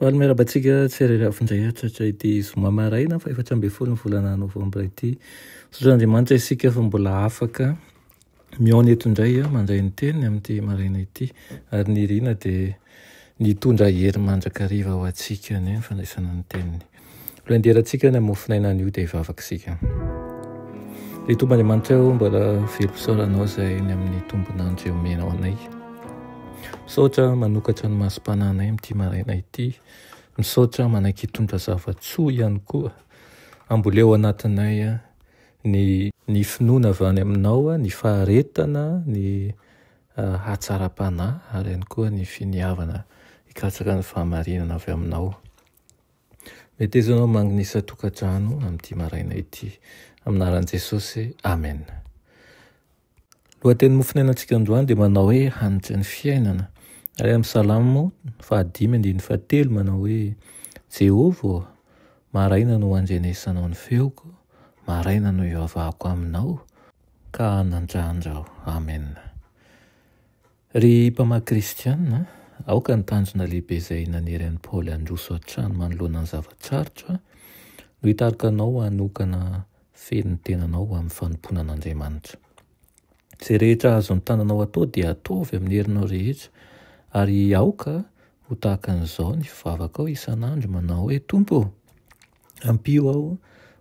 Faly miarabantsika tsy arerafindraya satria ity zoma maraina fa efatra ambin'ny folo ny volana novambra ity. Sotrandriamanitra isika fa mbola afaka miaona eto indray mandray ny teniny amin'ity maraina ity ary ny rina dia nitondra hery mandrakariva ho antsika ny fandraisana ny teniny. Lohanderantsika ny amofinaina an'io dia hivavakasika. Ilay tomban'Andriamanitra mbola velom-pisaoranao izay ny amin'ny tombon'andro omenao anay. Misaotra manokatra ny masom-pananay amin'ity maraina ity. Misaotra manaiky hitondra zava-tsoa ihany koa. Amboleo anatinay ny finoana avy any aminao, ny faharetana, ny hatsaram-panahy ary ihany koa ny finiavana hikatsaka ny fahamarinana avy aminao. Metezanao mangnisa tokantrano amin'ity maraina ity. Aminaran'i Jesosy, amen. Lohateny mofinainantsika androany dia manao hoe hanitry ny fiainana. Ary amin'ny Salamo 5:7 manao hoe Jehovah, maraina no andrenesanao ny feoko, maraina no iavahako aminao ka hanandrandra aho. Amen. Ry mpamaky kristianina, aoka ny tanjona lehibe izay nanery an'i Paoly androso an-trano manoloana ny zava-tsarotra no hitarika anao hanokana feno ny tenanao amin'ny fanompoana an'Andriamanitra. Izay rehetra azo ny tananao atao dia ataovy amin'ny herinao rehetra ary aoka ho tahaka an'izao ny fivavaka ao isan'andro manao hoe Tompo, ampio aho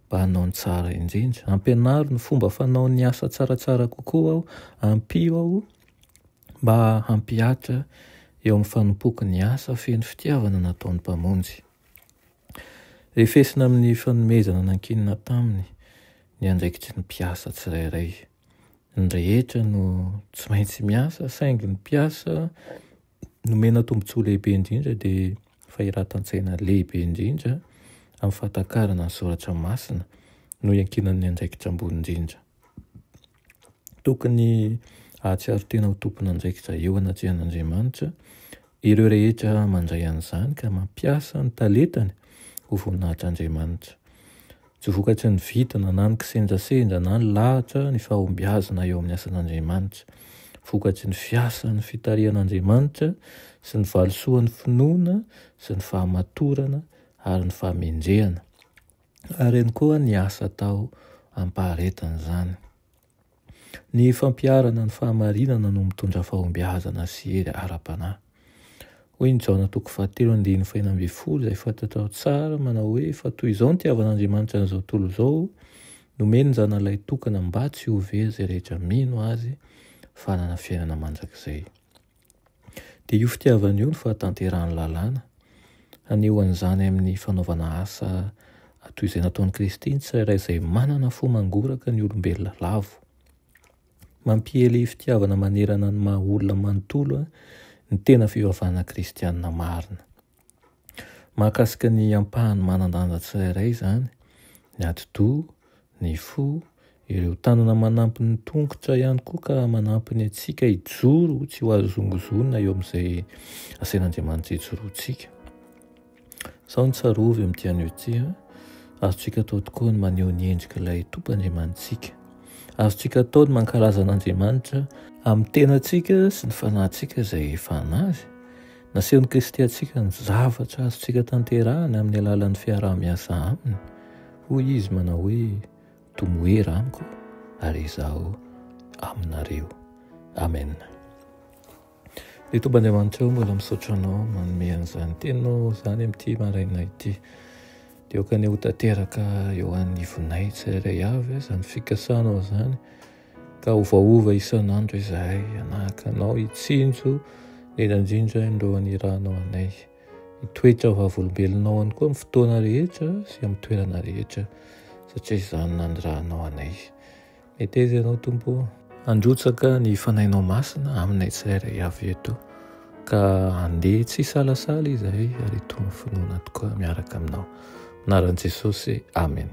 mba hanao ny tsara indrindra, ampianaro ny fomba fanao ny asa tsaratsara kokoa aho, ampio aho mba hampihatra eo amin'ny fanompoko ny asa feno fitiavana nataon'ny mpamonjy. Refesina amin'ny fanomezana nankinina taminy ny andraikitry ny mpiasa tsirairay. Ny rehetra no tsy maintsy miasa, saingy ny mpiasa nomena tombotsoa lehibe indrindra dia fahiratan-tsaina lehibe indrindra amin'ny fahatakarana ny soratra masina no iankinan'ny andraikitra ambony indrindra. Tokony ahatsiaro tena ho tompon'andraikitra eo anatrihan'Andriamanitra ireo rehetra mandray an'izany ka mampiasa ny talentany ho voninahitr'Andriamanitra. Tsy vokatry ny vitana na ny kisendrasendra na ny lahatra ny fahombiazana eo amin'ny asan'Andriamanitra. Vokatry ny fiasa ny fitarihan'Andriamanitra sy ny valisoan'ny finoana sy ny fahamatorana ary ny fahamendrehana. Ary ihany koa ny asa atao ampaharetana izany. Ny fampiarana ny fahamarinana no mitondra fahombiazana sy hery ara-panahy. Hoy ny Jaona 7:9-12 izay fantatra ao tsara manao hoe fa toy izao ny tiavan'Andriamanitra n'izao tontolo izao, nomeny ny zanalay tokana mba tsy ho very izay rehetra mino azy fa hanana fiainana mandrakizay. Dia io fitiavana io no fahatanterahany lalàna. Haneho an'izany amin'ny fanaovana asa toy izay nataon'i Kristy ny tsirairay izay manana fo mangoraka ny olombelona lavo. Mampiely fitiavana manerana ny maha olona manontolo ny tena fivavahana kristianina marina. Mahakasika ny ampahany manan-danja tsirairay izany, ny ati-doha, ny fo, ireo tanana manampy ny tongotra ihany koa ka manampy ny antsika hijoro tsy ho azo zongozonina eo amin'izay asain'Andriamanitra hijoroantsika. Izao ny tsarovy amin'ity anio ity, azontsika atao tokoa ny maneho ny endrik'ilay tompon'Andriamanitsika. Azontsika atao ny mankalaza an'Andriamanitra amin'ny tenantsika sy ny fanahintsika izay efa anazy. Nasehon'i Kristy antsika ny zavatra azontsika tanterahana amin'ny alalan'ny fiaraha-miasa aminy. Hoy izy manao hoe tomoera amiko ary izaho aminareo. Amen. Ilay tomban'Andriamanitra mbola misaotra anao manome an'izany teninao izany amin'ity maraina ity. Dia aoka ny ho tanteraka eo anivonay tsirairay avy izany fikasanao izany ka ovaova isan'andro izahay hanahaka anao hitsinjo indrindra indro aniranao anay. Hitoetra vavolombelonao ihany koa amin'ny fotoana rehetra sy amin'ny toerana rehetra satria izany nanirahanao anay. Meteza ianao Tompo, androtsaka ny fanahinao masina aminay tsirairay avy eto ka andeha tsy salasala izahay ary tomo finoana tokoa miaraka aminao. Anaran'i Jesosy, amen.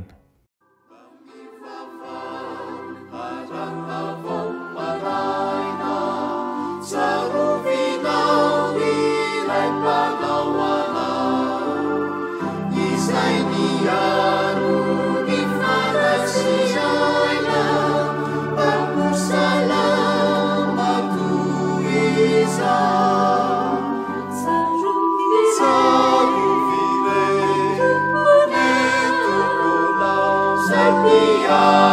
Izay miaro ny Alleluia.